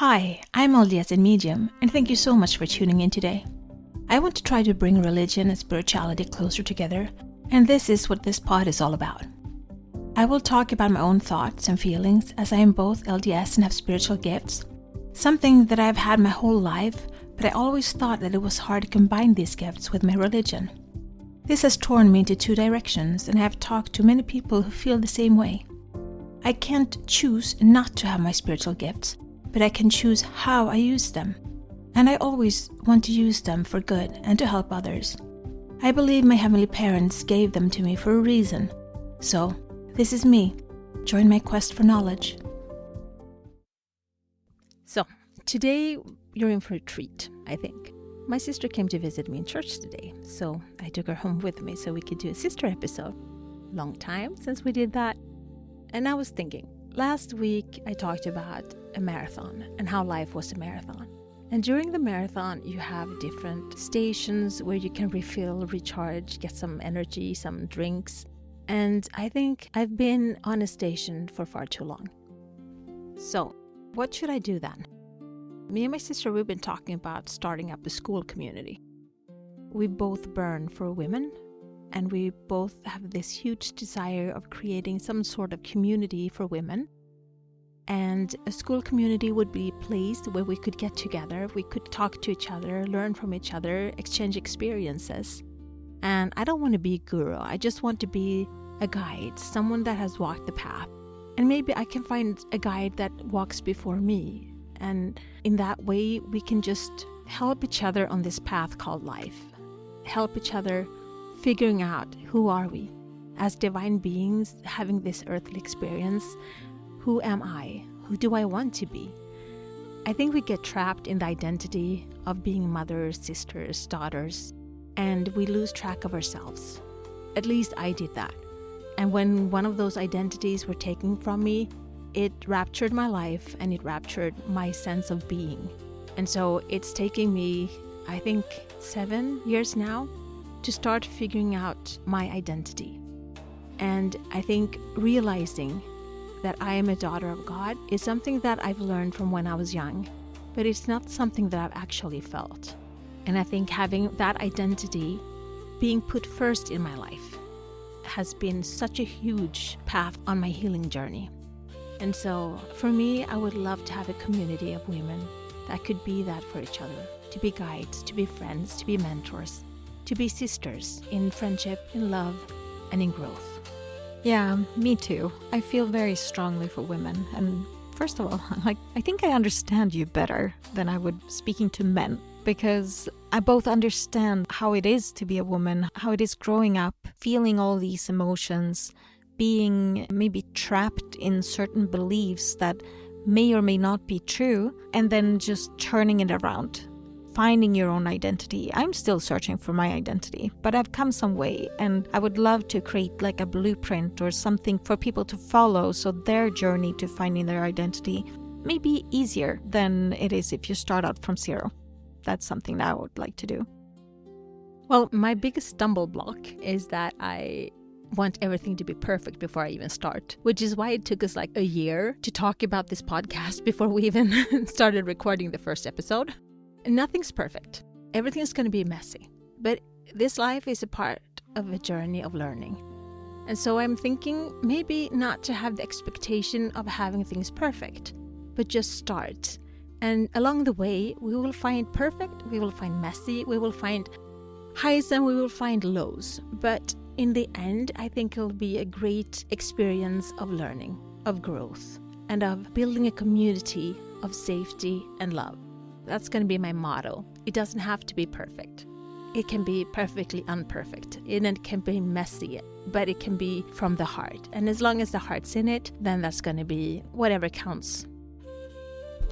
Hi, I'm LDS in Medium, and thank you so much for tuning in today. I want to try to bring religion and spirituality closer together, and this is what this pod is all about. I will talk about my own thoughts and feelings as I am both LDS and have spiritual gifts, something that I've had my whole life, but I always thought that it was hard to combine these gifts with my religion. This has torn me into two directions, and I have talked to many people who feel the same way. I can't choose not to have my spiritual gifts, but I can choose how I use them. And I always want to use them for good and to help others. I believe my heavenly parents gave them to me for a reason. So, this is me. Join my quest for knowledge. So, today you're in for a treat, I think. My sister came to visit me in church today, so I took her home with me so we could do a sister episode. Long time since we did that. And I was thinking, last week I talked about a marathon and how life was a marathon. And during the marathon, you have different stations where you can refill, recharge, get some energy, some drinks. And I think I've been on a station for far too long. So, what should I do then? Me and my sister, we've been talking about starting up a Skool community. We both burn for women, and we both have this huge desire of creating some sort of community for women. And a Skool community would be a place where we could get together, we could talk to each other, learn from each other, exchange experiences. And I don't want to be a guru, I just want to be a guide, someone that has walked the path. And maybe I can find a guide that walks before me. And in that way, we can just help each other on this path called life. Help each other figuring out who are we as divine beings having this earthly experience. Who am I? Who do I want to be? I think we get trapped in the identity of being mothers, sisters, daughters, and we lose track of ourselves. At least I did that. And when one of those identities were taken from me, it raptured my life and it raptured my sense of being. And so it's taking me, I think, 7 years now to start figuring out my identity. And I think realizing that I am a daughter of God is something that I've learned from when I was young, but it's not something that I've actually felt. And I think having that identity being put first in my life has been such a huge path on my healing journey. And so for me, I would love to have a community of women that could be that for each other, to be guides, to be friends, to be mentors, to be sisters in friendship, in love, and in growth. Yeah, me too. I feel very strongly for women. And first of all, I think I understand you better than I would speaking to men, because I both understand how it is to be a woman, how it is growing up, feeling all these emotions, being maybe trapped in certain beliefs that may or may not be true, and then just turning it around. Finding your own identity. I'm still searching for my identity, but I've come some way, and I would love to create like a blueprint or something for people to follow so their journey to finding their identity may be easier than it is if you start out from zero. That's something that I would like to do. Well, my biggest stumble block is that I want everything to be perfect before I even start, which is why it took us like a year to talk about this podcast before we even started recording the first episode. Nothing's perfect. Everything's going to be messy. But this life is a part of a journey of learning. And so I'm thinking maybe not to have the expectation of having things perfect, but just start. And along the way, we will find perfect, we will find messy, we will find highs and we will find lows. But in the end, I think it'll be a great experience of learning, of growth, and of building a community of safety and love. That's going to be my motto. It doesn't have to be perfect. It can be perfectly imperfect. And it can be messy, but it can be from the heart. And as long as the heart's in it, then that's going to be whatever counts.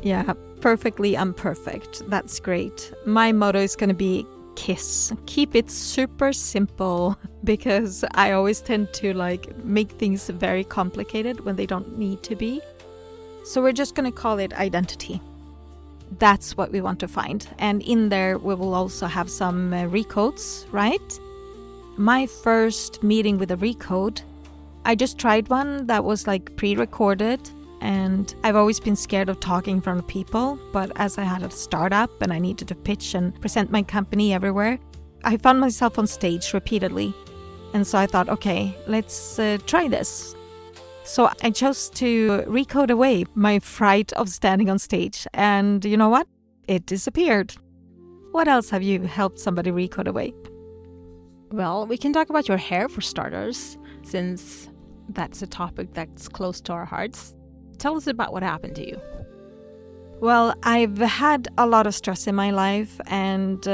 Yeah, perfectly imperfect. That's great. My motto is going to be KISS. Keep it super simple, because I always tend to make things very complicated when they don't need to be. So we're just going to call it identity. That's what we want to find. And in there, we will also have some recodes, right? My first meeting with a recode, I just tried one that was pre-recorded. and I've always been scared of talking in front of people. But as I had a startup and I needed to pitch and present my company everywhere, I found myself on stage repeatedly. And so I thought, okay, let's try this. So I chose to recode away my fright of standing on stage. And you know what? It disappeared. What else have you helped somebody recode away? Well, we can talk about your hair for starters, since that's a topic that's close to our hearts. Tell us about what happened to you. Well, I've had a lot of stress in my life, and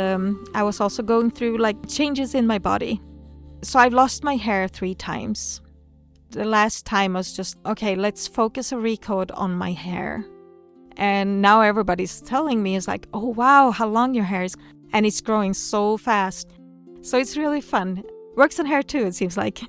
I was also going through changes in my body. So I've lost my hair 3 times. The last time was just, okay, let's focus a recode on my hair. And now everybody's telling me, it's like, oh wow, how long your hair is. And it's growing so fast. So it's really fun. Works on hair too, it seems like.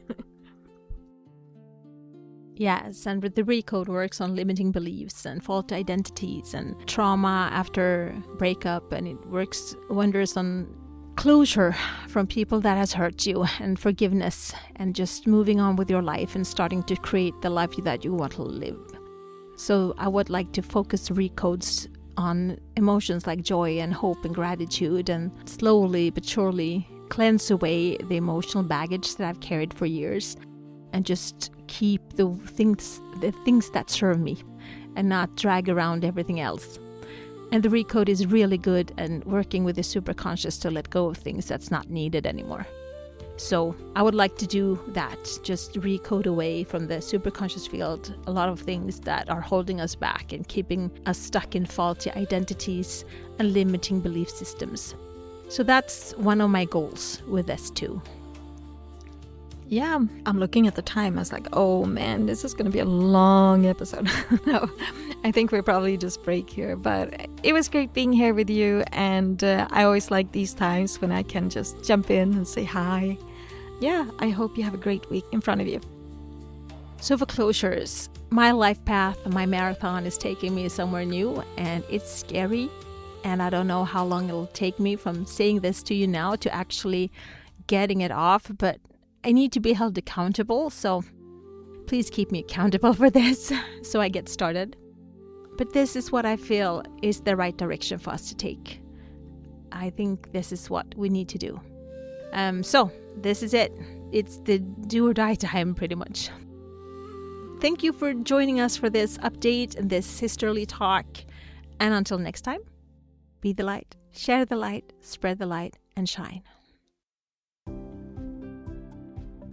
Yes, and the recode works on limiting beliefs and faulty identities and trauma after breakup, and it works wonders on closure from people that has hurt you, and forgiveness, and just moving on with your life and starting to create the life that you want to live. So I would like to focus recodes on emotions like joy and hope and gratitude, and slowly but surely cleanse away the emotional baggage that I've carried for years, and just keep the things that serve me and not drag around everything else. And the recode is really good and working with the superconscious to let go of things that's not needed anymore. So I would like to do that, just recode away from the superconscious field a lot of things that are holding us back and keeping us stuck in faulty identities and limiting belief systems. So that's one of my goals with this too. Yeah, I'm looking at the time. I was like, oh man, this is going to be a long episode. No, I think we'll probably just break here. But it was great being here with you. And I always like these times when I can just jump in and say hi. Yeah, I hope you have a great week in front of you. So for closures, my life path, my marathon is taking me somewhere new, and it's scary. And I don't know how long it'll take me from saying this to you now to actually getting it off. But I need to be held accountable, so please keep me accountable for this so I get started. But this is what I feel is the right direction for us to take. I think this is what we need to do. So this is it. It's the do or die time, pretty much. Thank you for joining us for this update and this sisterly talk. And until next time, be the light, share the light, spread the light, and shine.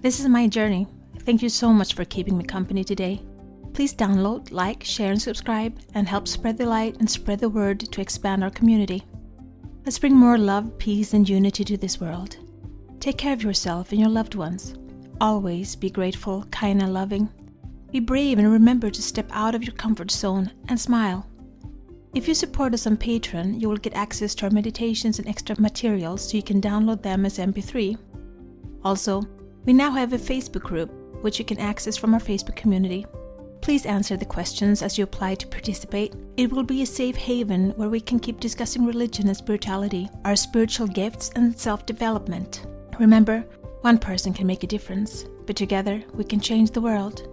This is my journey. Thank you so much for keeping me company today. Please download, like, share, and subscribe, and help spread the light and spread the word to expand our community. Let's bring more love, peace, and unity to this world. Take care of yourself and your loved ones. Always be grateful, kind, and loving. Be brave and remember to step out of your comfort zone and smile. If you support us on Patreon, you will get access to our meditations and extra materials so you can download them as MP3. Also, we now have a Facebook group, which you can access from our Facebook community. Please answer the questions as you apply to participate. It will be a safe haven where we can keep discussing religion and spirituality, our spiritual gifts, and self-development. Remember, one person can make a difference, but together we can change the world.